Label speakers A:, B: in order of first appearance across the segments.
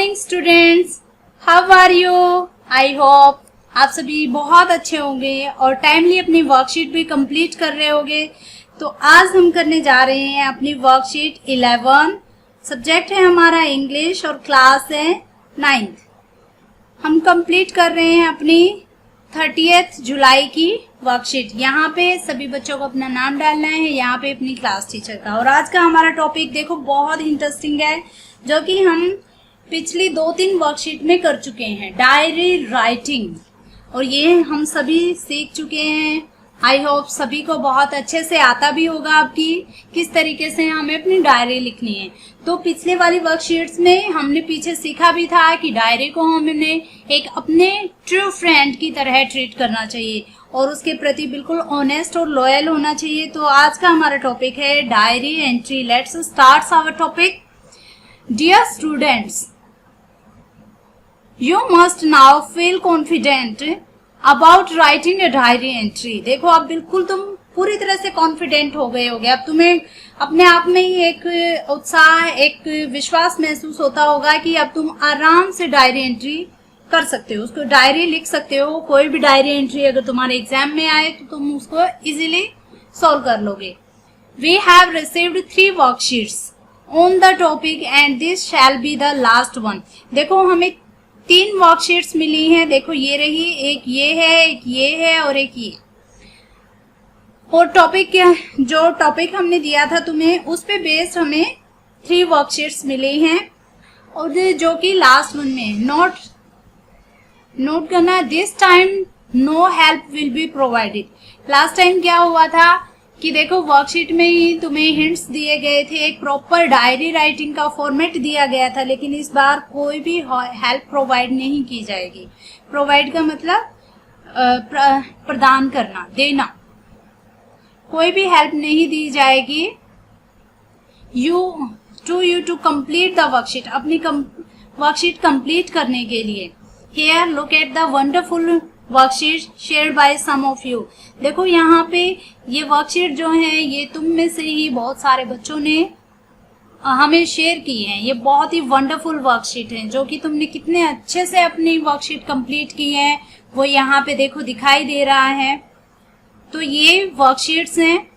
A: Morning students, how are you? I hope आप सभी बहुत अच्छे होंगे और टाइमली अपनी वर्कशीट भी कंप्लीट कर रहे होंगे। तो आज हम करने जा रहे हैं अपनी वर्कशीट 11। सब्जेक्ट है हमारा इंग्लिश और क्लास है 9th। हम कंप्लीट कर रहे हैं अपनी 30 जुलाई की वर्कशीट। यहाँ पे सभी बच्चों को अपना नाम डालना है, यहाँ पे अपनी क्लास टीचर का। और आज का हमारा टॉपिक देखो बहुत इंटरेस्टिंग है, जो कि हम पिछली 2-3 वर्कशीट में कर चुके हैं, डायरी राइटिंग। और ये हम सभी सीख चुके हैं। आई होप सभी को बहुत अच्छे से आता भी होगा आपकी किस तरीके से हमें अपनी डायरी लिखनी है। तो पिछले वाली वर्कशीट्स में हमने पीछे सीखा भी था कि डायरी को हमने एक अपने ट्रू फ्रेंड की तरह ट्रीट करना चाहिए और उसके प्रति बिल्कुल ऑनेस्ट और लॉयल होना चाहिए। तो आज का हमारा टॉपिक है diary entry. Let's start our topic. Dear students, you must now feel confident about writing a diary entry। देखो अब बिल्कुल तुम पूरी तरह से कॉन्फिडेंट हो गए होगे। अब तुम्हें अपने आप में ही एक उत्साह, एक विश्वास महसूस होता होगा कि अब तुम आराम से डायरी एंट्री कर सकते हो, उसको डायरी लिख सकते हो। कोई भी डायरी एंट्री अगर तुम्हारे एग्जाम में आए तो तुम उसको इजीली सॉल्व कर लोगे। We have received 3 worksheets on the topic and this shall be the last one। देखो हमें 3 वर्कशीट्स मिली हैं। देखो ये रही, एक ये है, एक ये है और एक ये। और टॉपिक जो टॉपिक हमने दिया था तुम्हें, उस पे बेस्ड हमें 3 वर्कशीट्स मिली हैं। और जो कि लास्ट वन में नोट करना, this time no help will be provided. Last time क्या हुआ था कि देखो वर्कशीट में ही तुम्हें हिंट्स दिए गए थे, एक प्रॉपर डायरी राइटिंग का फॉर्मेट दिया गया था, लेकिन इस बार कोई भी हेल्प प्रोवाइड नहीं की जाएगी। प्रोवाइड का मतलब प्रदान करना, देना। कोई भी हेल्प नहीं दी जाएगी you to complete the worksheet, अपनी वर्कशीट कंप्लीट करने के लिए। Here look at the wonderful worksheet shared by some of you. देखो यहाँ पे ये वर्कशीट जो है ये तुम में से ही बहुत सारे बच्चों ने हमें शेयर की है। ये बहुत ही वंडरफुल वर्कशीट है जो कि तुमने कितने अच्छे से अपनी वर्कशीट कंप्लीट की है वो यहाँ पे देखो दिखाई दे रहा है। तो ये वर्कशीट्स हैं,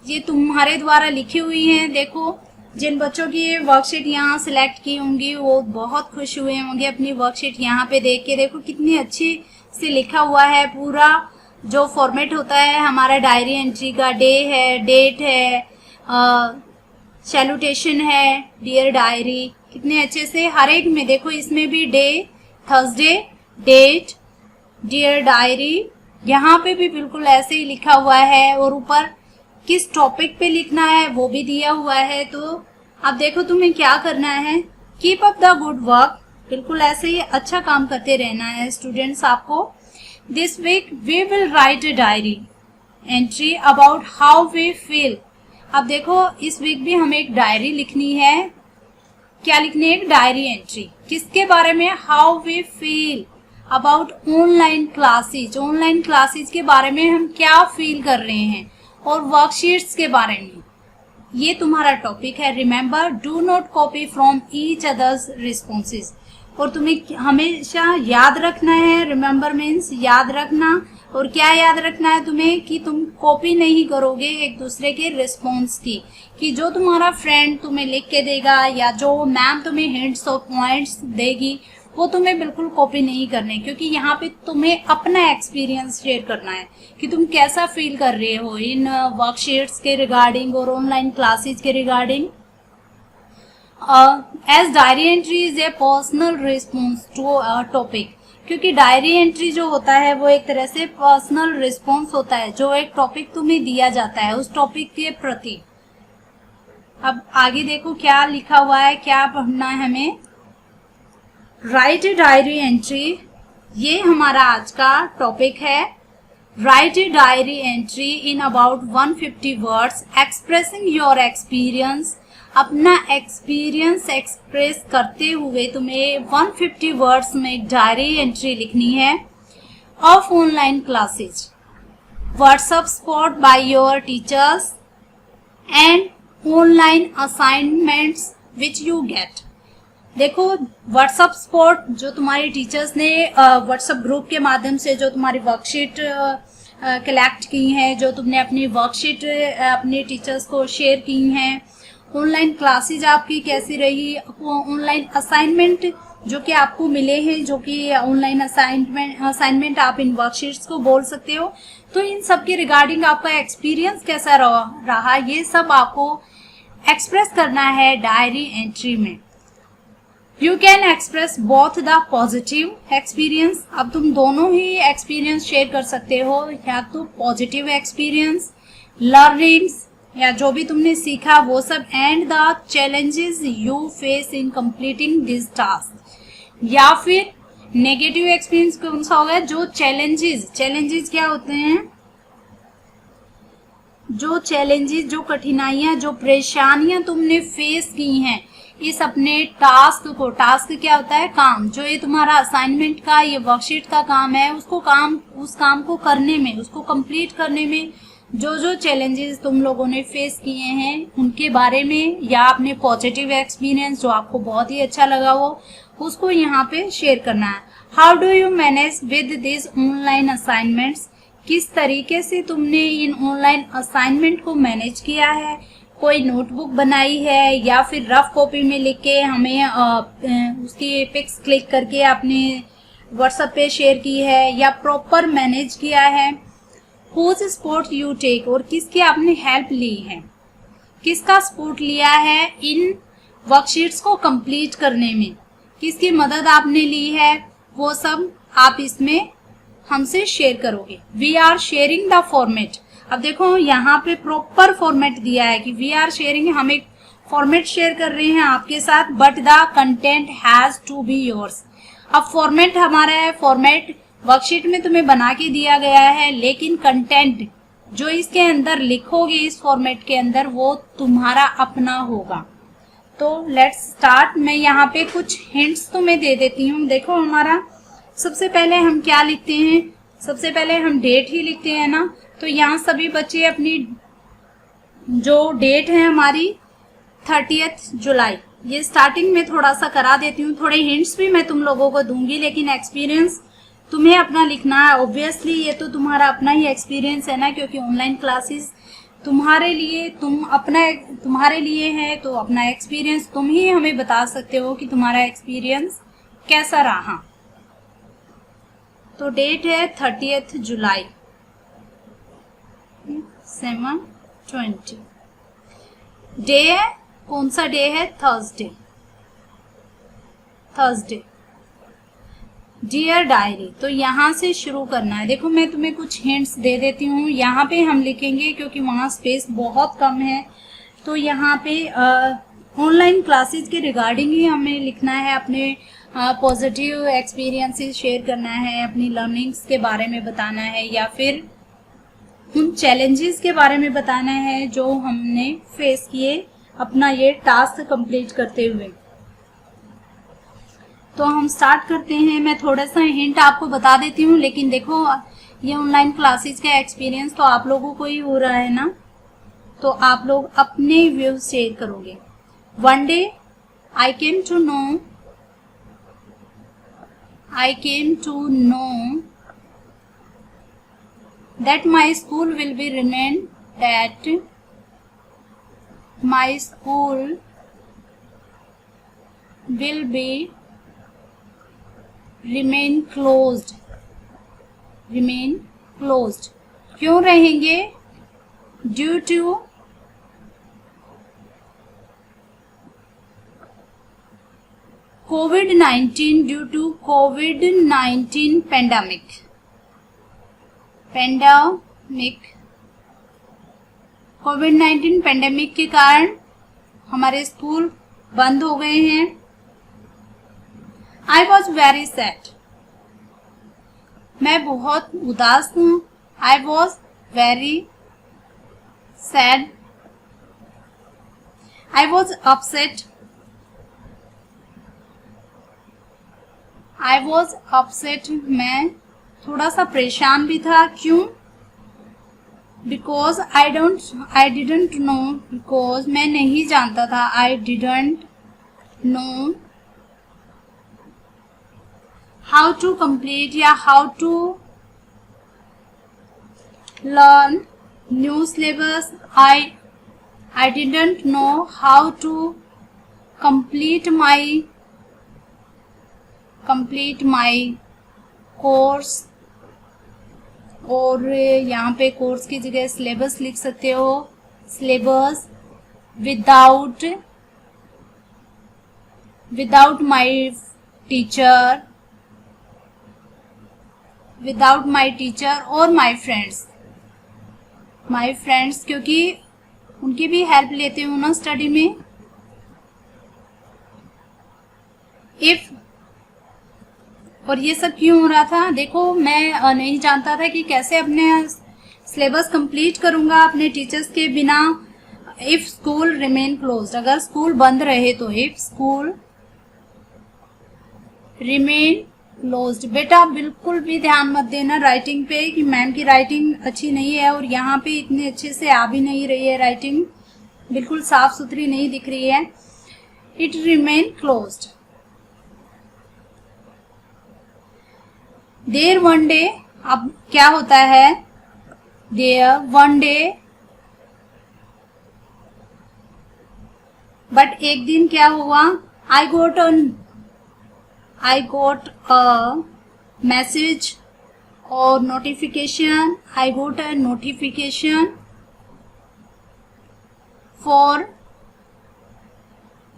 A: ये तुम्हारे द्वारा लिखी हुई हैं। देखो जिन बच्चों की ये वर्कशीट यहाँ सिलेक्ट की होंगी वो बहुत खुश हुए होंगे अपनी वर्कशीट यहाँ पे देख के। देखो कितनी अच्छी से लिखा हुआ है। पूरा जो फॉर्मेट होता है हमारा डायरी एंट्री का, डे है, डेट है, सैल्यूटेशन है, डियर डायरी, कितने अच्छे से हर एक में देखो। इसमें भी day, Thursday, date, dear diary, यहाँ पे भी बिल्कुल ऐसे ही लिखा हुआ है। और ऊपर किस टॉपिक पे लिखना है वो भी दिया हुआ है। तो अब देखो तुम्हें क्या करना है, keep up the good work. बिल्कुल ऐसे ही अच्छा काम करते रहना है स्टूडेंट्स आपको। This week we will write a diary entry about how we feel. अब देखो इस वीक भी हमें एक डायरी लिखनी है। क्या लिखनी है? एक डायरी एंट्री। किसके बारे में? How we feel about online classes. Online classes के बारे में हम क्या फील कर रहे हैं और वर्कशीट्स के बारे में। ये तुम्हारा टॉपिक है। Remember, do not copy from each others responses. और तुम्हें हमेशा याद रखना है, रिमेंबर मीन्स याद रखना। और क्या याद रखना है तुम्हें कि तुम कॉपी नहीं करोगे एक दूसरे के रिस्पॉन्स की, कि जो तुम्हारा फ्रेंड तुम्हें लिख के देगा या जो मैम तुम्हें हिंट्स और पॉइंट्स देगी वो तुम्हें बिल्कुल कॉपी नहीं करने, क्योंकि यहाँ पे तुम्हें अपना एक्सपीरियंस शेयर करना है कि तुम कैसा फील कर रहे हो इन वर्कशीट्स के रिगार्डिंग और ऑनलाइन क्लासेस के regarding. As diary entry is a personal response to a topic, क्योंकि डायरी एंट्री जो होता है वो एक तरह से पर्सनल रिस्पॉन्स होता है जो एक टॉपिक तुम्हें दिया जाता है उस टॉपिक के प्रति। अब आगे देखो क्या लिखा हुआ है, क्या पढ़ना है हमें। राइट ए डायरी एंट्री, ये हमारा आज का टॉपिक है। Right a diary entry in about 150 words expressing your experience. अपना एक्सपीरियंस एक्सप्रेस करते हुए तुम्हें 150 वर्ड्स में डायरी एंट्री लिखनी है of online classes, WhatsApp support by your teachers and online assignments which you get. देखो व्हाट्सएप सपोर्ट जो तुम्हारी टीचर्स ने व्हाट्सएप ग्रुप के माध्यम से जो तुम्हारी वर्कशीट कलेक्ट की हैं, जो तुमने अपनी वर्कशीट अपने टीचर्स को शेयर की हैं, ऑनलाइन क्लासेज आपकी कैसी रही, ऑनलाइन असाइनमेंट जो कि आपको मिले हैं, जो कि ऑनलाइन असाइनमेंट आप इन वर्कशीट्स को बोल सकते हो, तो इन सब के रिगार्डिंग आपका एक्सपीरियंस कैसा रहा ये सब आपको एक्सप्रेस करना है डायरी एंट्री में। You can express both the positive experience, अब तुम दोनों ही एक्सपीरियंस शेयर कर सकते हो, या तो पॉजिटिव एक्सपीरियंस, लर्निंग्स या जो भी तुमने सीखा वो सब, and the challenges you face in completing this task, या फिर नेगेटिव एक्सपीरियंस कौन सा होगा, जो चैलेंजेस क्या होते हैं, जो चैलेंजेस, जो कठिनाइयां, जो परेशानियां तुमने फेस की हैं इस अपने टास्क को, टास्क क्या होता है, काम, जो ये तुम्हारा असाइनमेंट का, ये वर्कशीट का काम है, उस काम को करने में, उसको कंप्लीट करने में जो जो चैलेंजेस तुम लोगों ने फेस किए हैं उनके बारे में, या अपने पॉजिटिव एक्सपीरियंस जो आपको बहुत ही अच्छा लगा हो उसको यहाँ पे शेयर करना है। How do you manage with this online assignments, किस तरीके से तुमने इन ऑनलाइन असाइनमेंट को मैनेज किया है, कोई नोटबुक बनाई है या फिर रफ कॉपी में लिख के हमें उसकी पिक्स क्लिक करके अपने व्हाट्सएप पे शेयर की है, या प्रॉपर मैनेज किया है, हुज सपोर्ट यू टेक, और किसकी आपने हेल्प ली है, किसका सपोर्ट लिया है इन वर्कशीट्स को कंप्लीट करने में, किसकी मदद आपने ली है, वो सब आप इसमें हमसे शेयर करोगे। We are sharing the format, अब देखो यहाँ पे प्रॉपर फॉर्मेट दिया है कि वी आर शेयरिंग, हम एक फॉर्मेट शेयर कर रहे हैं आपके साथ, but the content has to be yours. अब फॉर्मेट हमारा है, फॉर्मेट वर्कशीट में तुम्हें बना के दिया गया है, लेकिन कंटेंट जो इसके अंदर लिखोगे इस फॉर्मेट के अंदर वो तुम्हारा अपना होगा। तो लेट्स स्टार्ट, मैं यहाँ पे कुछ हिंट्स तुम्हें दे देती हूँ। देखो हमारा सबसे पहले हम क्या लिखते हैं, सबसे पहले हम डेट ही लिखते हैं ना, तो यहाँ सभी बच्चे अपनी जो डेट है हमारी 30 जुलाई, ये स्टार्टिंग में थोड़ा सा करा देती हूँ, थोड़े हिंट्स भी मैं तुम लोगों को दूंगी, लेकिन एक्सपीरियंस तुम्हें अपना लिखना है। ऑब्वियसली ये तो तुम्हारा अपना ही एक्सपीरियंस है ना, क्योंकि ऑनलाइन क्लासेस तुम्हारे लिए, तुम्हारे लिए है, तो अपना एक्सपीरियंस तुम ही हमें बता सकते हो कि तुम्हारा एक्सपीरियंस कैसा रहा। तो डेट है 30 जुलाई 7/20। डे है, कौन सा डे है, थर्सडे। डियर डायरी, तो यहाँ से शुरू करना है। देखो मैं तुम्हें कुछ हिंट्स दे देती हूँ, यहाँ पे हम लिखेंगे क्योंकि वहाँ स्पेस बहुत कम है, तो यहाँ पे ऑनलाइन क्लासेस के रिगार्डिंग ही हमें लिखना है, अपने पॉजिटिव एक्सपीरियंसेस शेयर करना है, अपनी लर्निंग्स के बारे में बताना है, या फिर उन चैलेंजेस के बारे में बताना है जो हमने फेस किए अपना ये टास्क कंप्लीट करते हुए। तो हम स्टार्ट करते हैं। मैं थोड़ा सा हिंट आपको बता देती हूँ, लेकिन देखो ये ऑनलाइन क्लासेस का एक्सपीरियंस तो आप लोगों को ही हो रहा है ना, तो आप लोग अपने व्यूज शेयर करोगे। One day I came to know that my school will be remain closed। क्यों रहेंगे? Due to COVID-19 pandemic। कोविड-19 पेंडेमिक के कारण हमारे स्कूल बंद हो गए हैं। आई वॉज वेरी सैड, मैं बहुत उदास हूँ। I was very sad, I was upset, मैं थोड़ा सा परेशान भी था। क्यों? Because I didn't know, because मैं नहीं जानता था। I didn't know how to complete या how to learn new syllabus. I didn't know how to complete my course. और यहाँ पे कोर्स की जगह सिलेबस लिख सकते हो. Syllabus without my teacher or my friends, क्योंकि उनकी भी हेल्प लेते हूँ ना स्टडी में. इफ, और ये सब क्यों हो रहा था, देखो मैं नहीं जानता था कि कैसे अपने सिलेबस कंप्लीट करूँगा अपने टीचर्स के बिना. इफ स्कूल रिमेन क्लोज्ड, अगर स्कूल बंद रहे तो. If school remain closed. बेटा बिल्कुल भी ध्यान मत देना राइटिंग पे कि मैम की राइटिंग अच्छी नहीं है, और यहाँ पे इतने अच्छे से आ भी नहीं रही है, राइटिंग बिल्कुल साफ सुथरी नहीं दिख रही है. It remain closed. There one day, अब क्या होता है, देयर वन डे, बट एक दिन क्या हुआ, आई got a message or notification. I got a notification for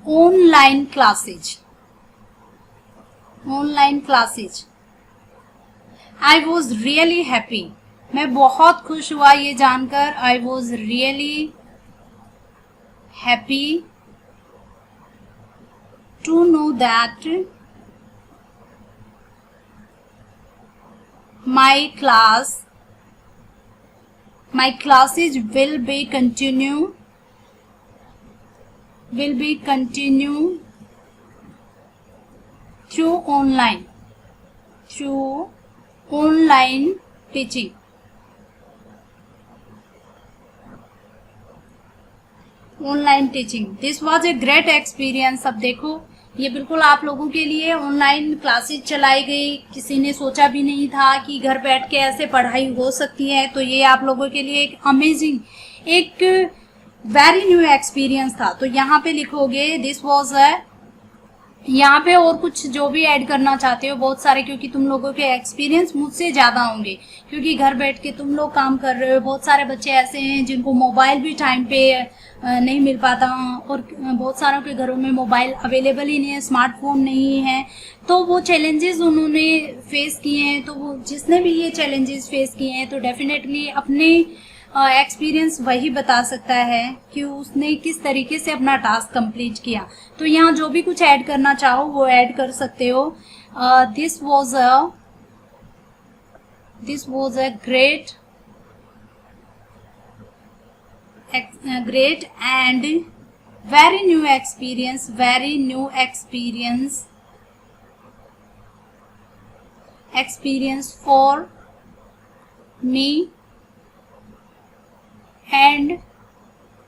A: online classes. I was really happy. मैं बहुत खुश हुआ ये जानकर. I was really happy to know that my classes will be continue through online teaching. This was a great experience. अब देखो ये बिल्कुल आप लोगों के लिए ऑनलाइन क्लासेस चलाई गई. किसी ने सोचा भी नहीं था कि घर बैठ के ऐसे पढ़ाई हो सकती है. तो ये आप लोगों के लिए एक अमेजिंग, एक वेरी न्यू एक्सपीरियंस था. तो यहाँ पे लिखोगे दिस वाज अ, यहाँ पे और कुछ जो भी ऐड करना चाहते हो बहुत सारे, क्योंकि तुम लोगों के एक्सपीरियंस मुझसे ज़्यादा होंगे, क्योंकि घर बैठ के तुम लोग काम कर रहे हो. बहुत सारे बच्चे ऐसे हैं जिनको मोबाइल भी टाइम पे नहीं मिल पाता, और बहुत सारों के घरों में मोबाइल अवेलेबल ही नहीं है, स्मार्टफोन नहीं है. तो वो चैलेंजेस उन्होंने फेस किए हैं. तो वो जिसने भी ये चैलेंजेस फेस किए हैं तो डेफिनेटली अपने एक्सपीरियंस वही बता सकता है कि उसने किस तरीके से अपना टास्क कंप्लीट किया. तो यहाँ जो भी कुछ ऐड करना चाहो वो ऐड कर सकते हो. This was a great and very new experience for me and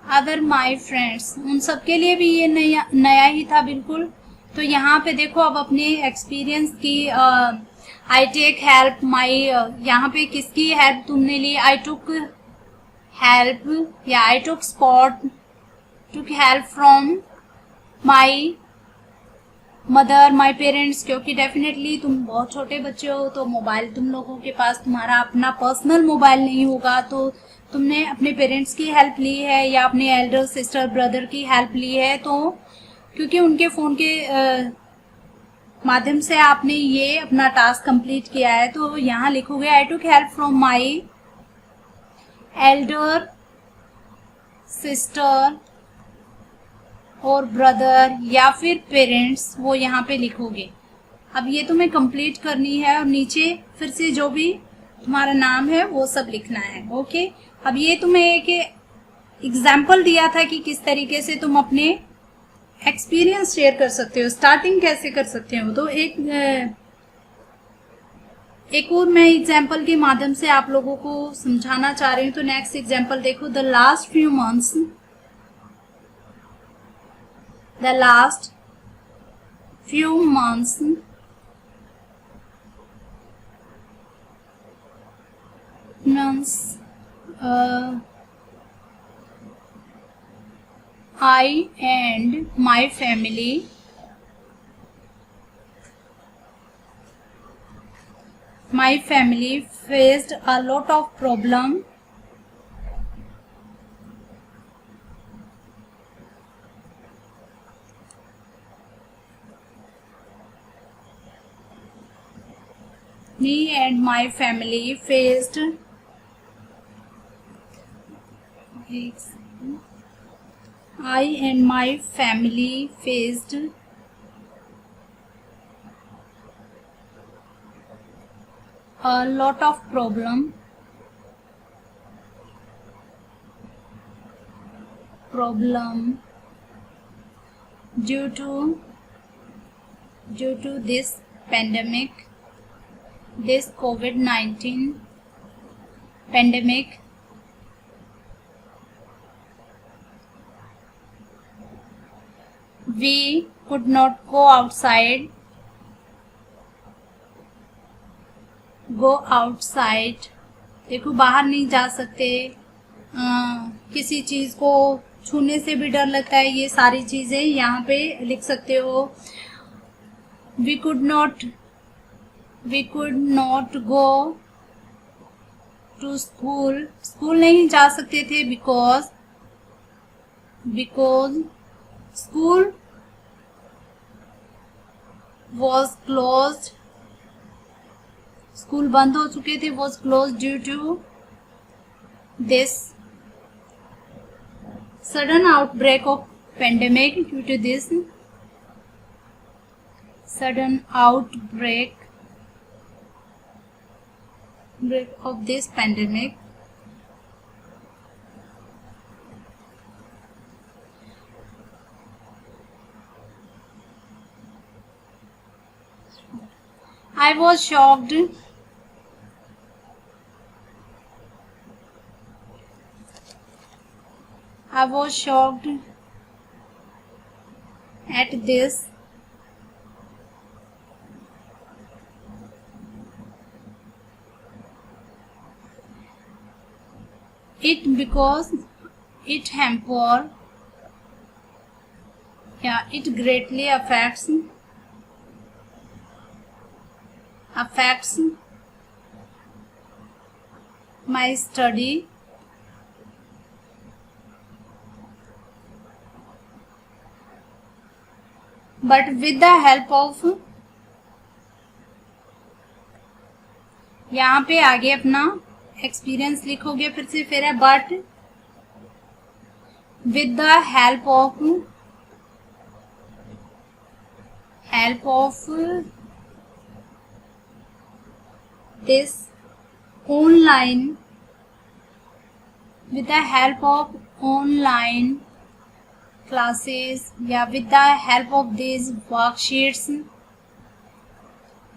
A: other my friends. उन सब के लिए भी ये नया ही था बिल्कुल. तो यहाँ पे देखो अब अपने एक्सपीरियंस की आई टेक हेल्प माई, यहाँ पे किसकी हेल्प तुमने ली, आई टुक हेल्प या I took help from my mother, my parents. क्योंकि डेफिनेटली तुम बहुत छोटे बच्चे हो तो मोबाइल तुम लोगों के पास तुम्हारा अपना पर्सनल मोबाइल नहीं होगा. तो तुमने अपने पेरेंट्स की हेल्प ली है या अपने एल्डर सिस्टर ब्रदर की हेल्प ली है. तो क्योंकि उनके फ़ोन के माध्यम से आपने ये अपना टास्क कंप्लीट किया है. तो यहाँ लिखोगे I took help from my elder sister और ब्रदर या फिर पेरेंट्स, वो यहाँ पे लिखोगे. अब ये तुम्हें कंप्लीट करनी है और नीचे फिर से जो भी तुम्हारा नाम है वो सब लिखना है. ओके. अब ये तुम्हें एक एग्जाम्पल दिया था कि किस तरीके से तुम अपने एक्सपीरियंस शेयर कर सकते हो, स्टार्टिंग कैसे कर सकते हो. तो एक और मैं एग्जाम्पल के माध्यम से आप लोगों को समझाना चाह रही हूँ. तो नेक्स्ट एग्जाम्पल देखो. The last few means I and my family faced a lot of problem me and my family faced I and my family faced a lot of problem due to this pandemic, this COVID-19 pandemic. We could not go outside देखो बाहर नहीं जा सकते, किसी चीज को छूने से भी डर लगता है। ये सारी चीजें यहाँ पे लिख सकते हो। we could not go to school नहीं जा सकते थे because school was closed, school बंद हो चुके थे, was closed due to this sudden outbreak of pandemic, due to this sudden outbreak of this pandemic. I was shocked at this because it greatly affects my study, but with the help of, यहाँ पे आगे अपना experience लिखोगे फिर है but with the help of this online, with the help of online classes या with the help of these worksheets,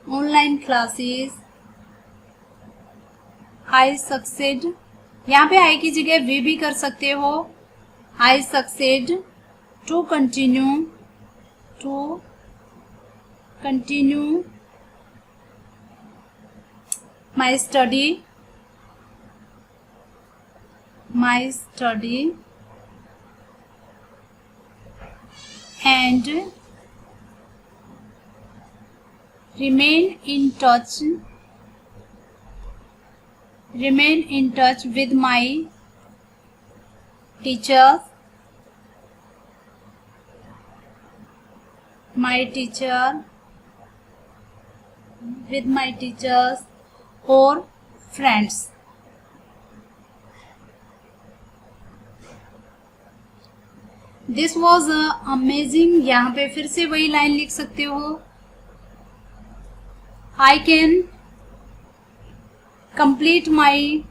A: online classes, I succeed, यहाँ पे I की जगह we भी कर सकते हो। I succeed to continue my study and remain in touch with my teachers, or friends. This was amazing, यहाँ पे फिर से वही लाइन लिख सकते हो। I can complete my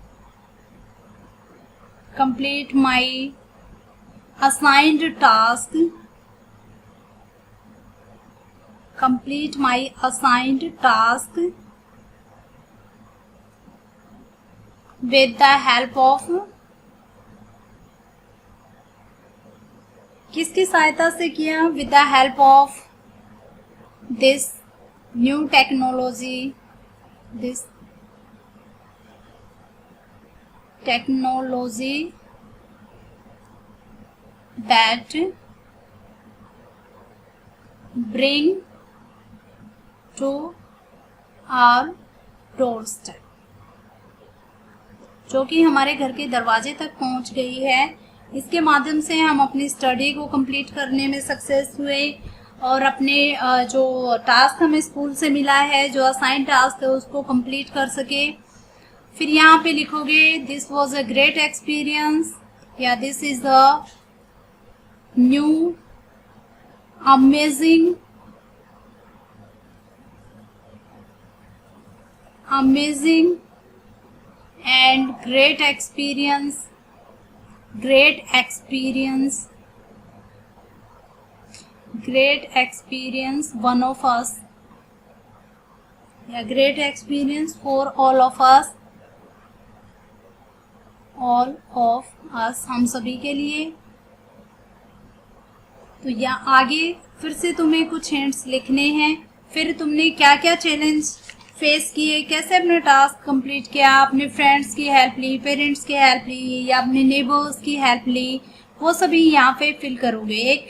A: assigned task with the help of, किसकी सहायता से किया? with the help of this new technology, technology that bring to our doorstep, जो कि हमारे घर के दरवाजे तक पहुंच गई है। इसके माध्यम से हम अपनी स्टडी को कंप्लीट करने में सक्सेस हुए और अपने जो टास्क हमें स्कूल से मिला है, जो असाइन टास्क है, उसको कंप्लीट कर सके। फिर यहाँ पे लिखोगे this was a great experience या this is the new amazing and great experience one of us या great experience for all of us, हम सभी के लिए। तो या आगे फिर से तुम्हें कुछ हिंट्स लिखने हैं। फिर तुमने क्या क्या चैलेंज फेस किए, कैसे अपने टास्क कंप्लीट किया, अपने फ्रेंड्स की हेल्प ली, पेरेंट्स की हेल्प ली या अपने नेबर्स की हेल्प ली, वो सभी यहाँ पे फिल करोगे। एक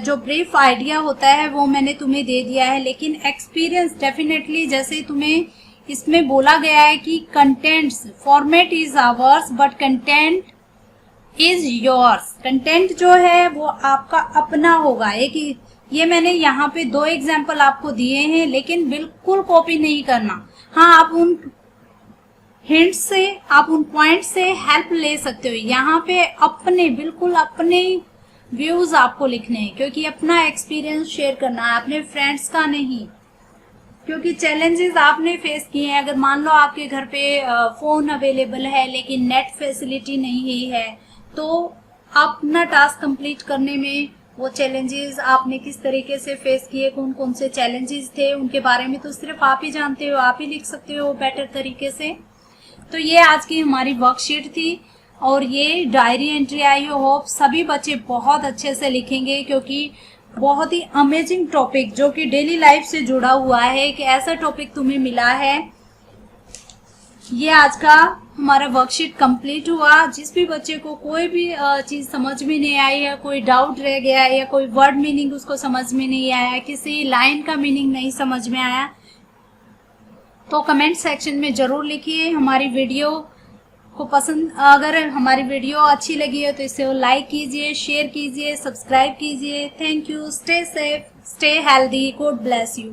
A: जो ब्रीफ आइडिया होता है वो मैंने तुम्हें दे दिया है, लेकिन एक्सपीरियंस डेफिनेटली, जैसे तुम्हें इसमें बोला गया है कि contents format is ours but content is yours. Content जो है वो आपका अपना होगा। एक ये मैंने यहाँ पे 2 एग्जाम्पल आपको दिए हैं, लेकिन बिल्कुल कॉपी नहीं करना। हाँ, आप उन हिंट से, आप उन पॉइंट से हेल्प ले सकते हो। यहाँ पे अपने बिल्कुल अपने व्यूज आपको लिखने हैं, क्योंकि अपना एक्सपीरियंस शेयर करना है, अपने फ्रेंड्स का नहीं। क्योंकि चैलेंजेस आपने फेस किए हैं। अगर मान लो आपके घर पे फोन अवेलेबल है लेकिन नेट फैसिलिटी नहीं है, तो अपना टास्क कंप्लीट करने में वो चैलेंजेस आपने किस तरीके से फेस किए, कौन कौन से चैलेंजेस थे, उनके बारे में तो सिर्फ आप ही जानते हो, आप ही लिख सकते हो बेटर तरीके से। तो ये आज की हमारी वर्कशीट थी और ये डायरी एंट्री। आई होप सभी बच्चे बहुत अच्छे से लिखेंगे, क्योंकि बहुत ही अमेजिंग टॉपिक जो कि डेली लाइफ से जुड़ा हुआ है, कि ऐसा टॉपिक तुम्हें मिला है। ये आज का हमारा वर्कशीट कंप्लीट हुआ। जिस भी बच्चे को कोई भी चीज़ समझ में नहीं आई है, कोई डाउट रह गया है या कोई वर्ड मीनिंग उसको समझ में नहीं आया, किसी लाइन का मीनिंग नहीं समझ में आया, तो कमेंट सेक्शन में ज़रूर लिखिए। हमारी वीडियो को पसंद, अगर हमारी वीडियो अच्छी लगी हो तो इसे लाइक कीजिए, शेयर कीजिए, सब्सक्राइब कीजिए। Thank you. Stay safe, stay healthy, God bless you.